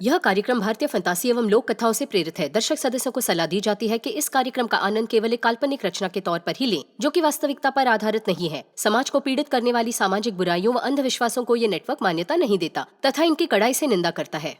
यह कार्यक्रम भारतीय फंतासी एवं लोक कथाओं से प्रेरित है। दर्शक सदस्यों को सलाह दी जाती है कि इस कार्यक्रम का आनंद केवल एक काल्पनिक रचना के तौर पर ही लें, जो कि वास्तविकता पर आधारित नहीं है। समाज को पीड़ित करने वाली सामाजिक बुराइयों व अंधविश्वासों को ये नेटवर्क मान्यता नहीं देता तथा इनकी कड़ाई से निंदा करता है।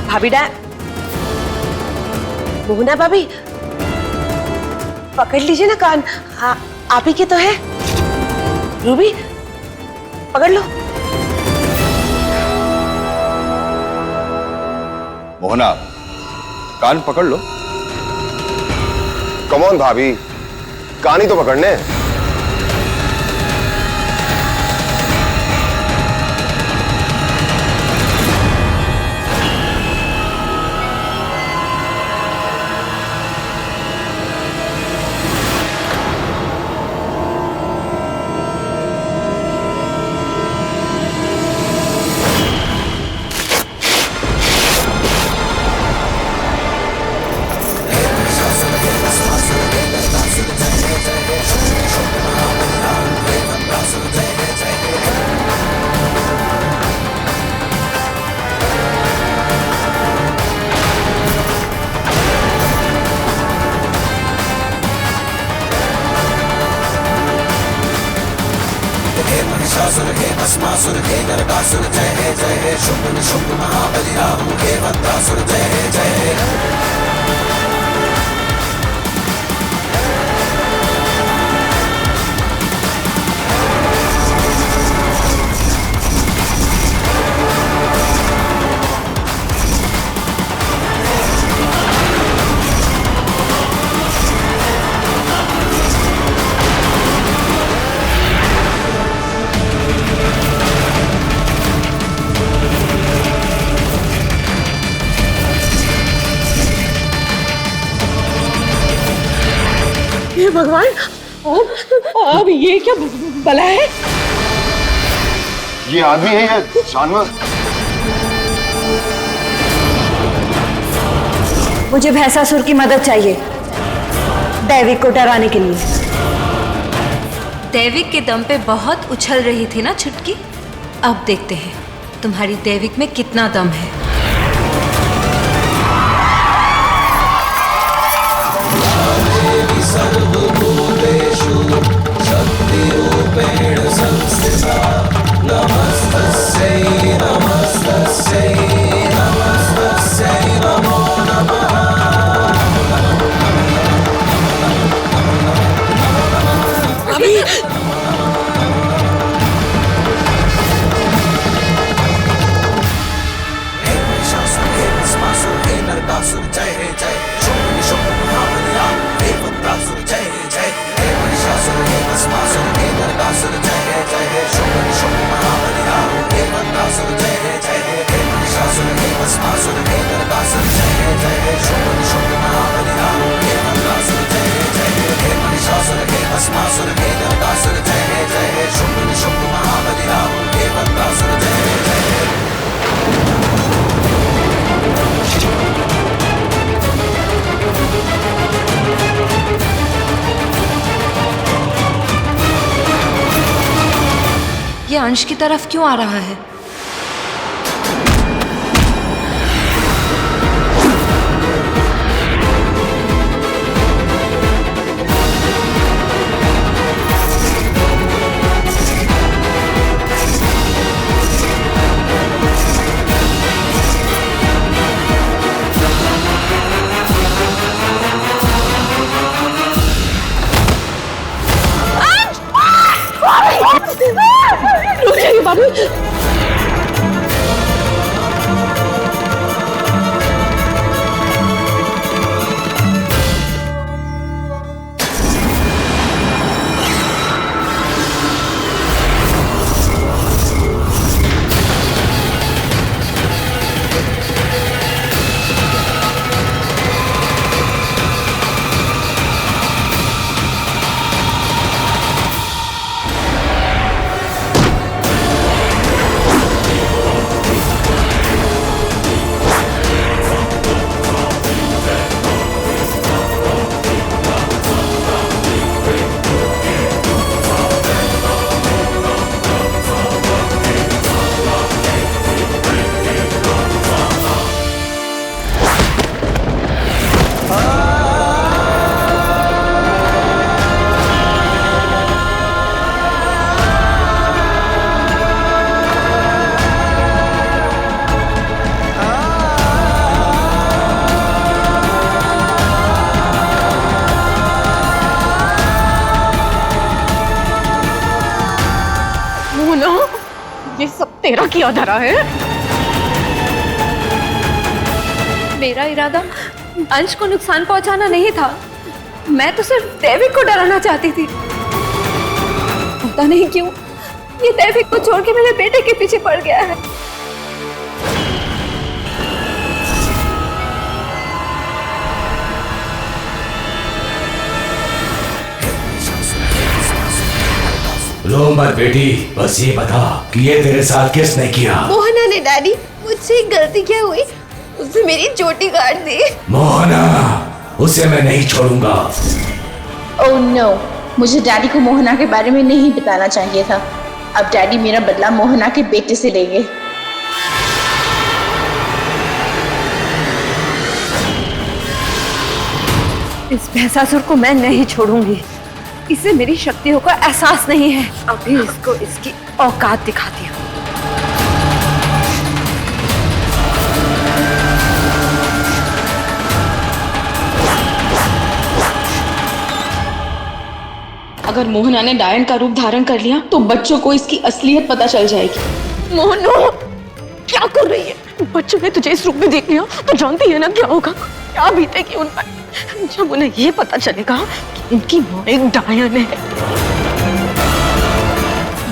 भाभी मोहना भाभी, पकड़ लीजिए ना कान, आप ही के तो है। रूबी पकड़ लो। मोहना, कान पकड़ लो। कम ऑन भाभी, कान ही तो पकड़ने। हे भगवान, अब ये क्या बला है? ये आदमी है या जानवर? मुझे भैंसासुर की मदद चाहिए दैविक को डराने के लिए। दैविक के दम पे बहुत उछल रही थी ना छुटकी। अब देखते हैं तुम्हारी दैविक में कितना दम है। ये अंश की तरफ क्यों आ रहा है? बाबू, ये सब तेरा किया धरा है। मेरा इरादा अंश को नुकसान पहुंचाना नहीं था, मैं तो सिर्फ दैविक को डराना चाहती थी। पता नहीं क्यों ये दैविक को छोड़ के मेरे बेटे के पीछे पड़ गया है। रो मत बेटी, बस ये बता कि ये तेरे साथ किसने किया? मोहना ने डैडी, मुझसे गलती क्या हुई, उसने मेरी चोटी काट दी। मोहना, उसे मैं नहीं छोड़ूंगा। ओह नो, मुझे डैडी को मोहना के बारे में नहीं बताना चाहिए था। अब डैडी मेरा बदला मोहना के बेटे से लेंगे। इस भैंसासुर को मैं नहीं छोड़ूंगी। इसे मेरी शक्तियों का एहसास नहीं है। अभी इसको इसकी औकात दिखाती हूँ। अगर मोहना ने डायन का रूप धारण कर लिया तो बच्चों को इसकी असलियत पता चल जाएगी। मोहनो, क्या कर रही है? बच्चों ने तुझे इस रूप में देख लिया तो जानती है ना क्या होगा, क्या बीतेगी उन पर जब उन्हें ये पता चलेगा कि इनकी माँ एक डायन है।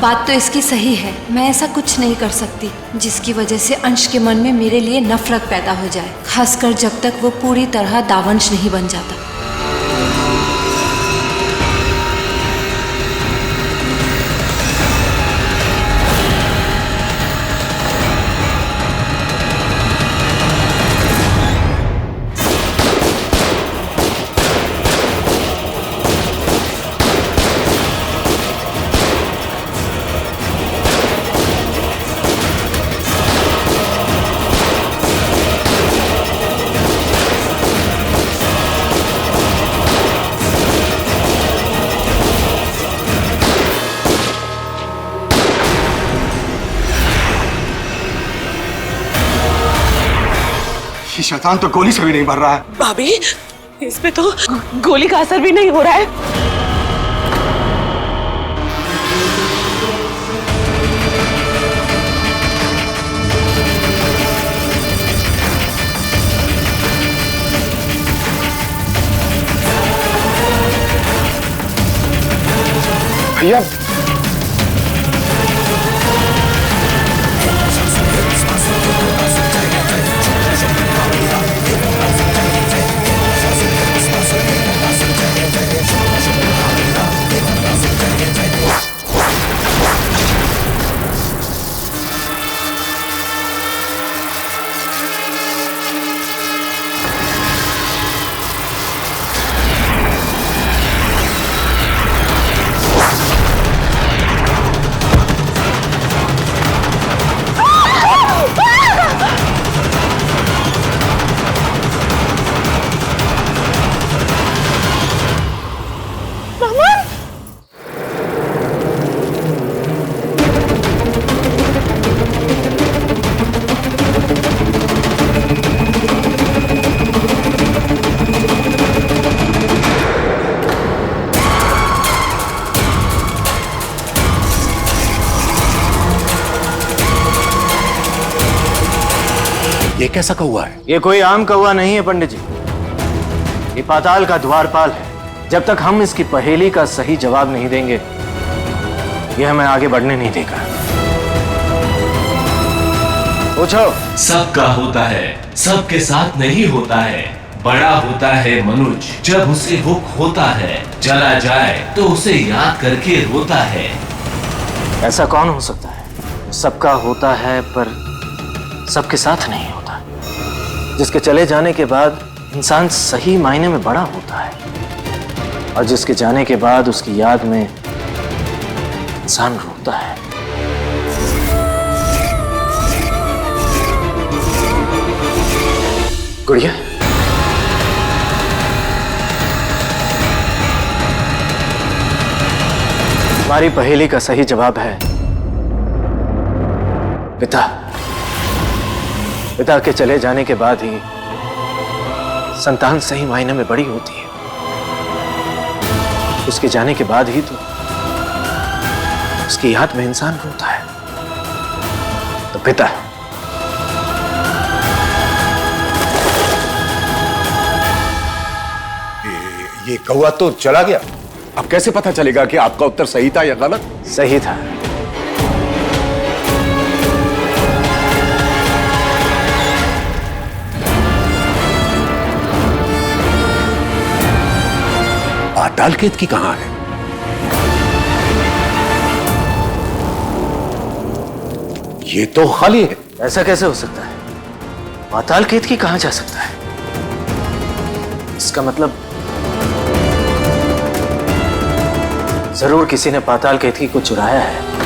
बात तो इसकी सही है, मैं ऐसा कुछ नहीं कर सकती जिसकी वजह से अंश के मन में मेरे लिए नफरत पैदा हो जाए, खासकर जब तक वो पूरी तरह दावंश नहीं बन जाता। ये शैतान तो गोली से भी नहीं मर रहा है। भाभी, इस पे तो गोली का असर भी नहीं हो रहा है। भैया, ये कैसा कौवा है? ये कोई आम कौवा नहीं है पंडित जी, ये पाताल का द्वारपाल है। जब तक हम इसकी पहेली का सही जवाब नहीं देंगे, ये हमें आगे बढ़ने नहीं देगा। पूछो। सबका होता है, सबके साथ नहीं होता है। बड़ा होता है मनुज जब उसे हुक होता है, चला जाए तो उसे याद करके रोता है। ऐसा कौन हो सकता है? सबका होता है पर सबके साथ नहीं होता, जिसके चले जाने के बाद इंसान सही मायने में बड़ा होता है, और जिसके जाने के बाद उसकी याद में इंसान रोता है। गुड़िया, हमारी पहेली का सही जवाब है पिता। पिता के चले जाने के बाद ही संतान सही मायने में बड़ी होती है। उसके जाने के बाद ही तो उसकी याद में इंसान रोता है। पिता। ये कौवा तो चला गया। अब कैसे पता चलेगा कि आपका उत्तर सही था या गलत? सही था। पाताल केतकी कहां है? ये तो खाली है। ऐसा कैसे हो सकता है? पाताल केतकी कहां जा सकता है? इसका मतलब जरूर किसी ने पाताल केतकी को चुराया है।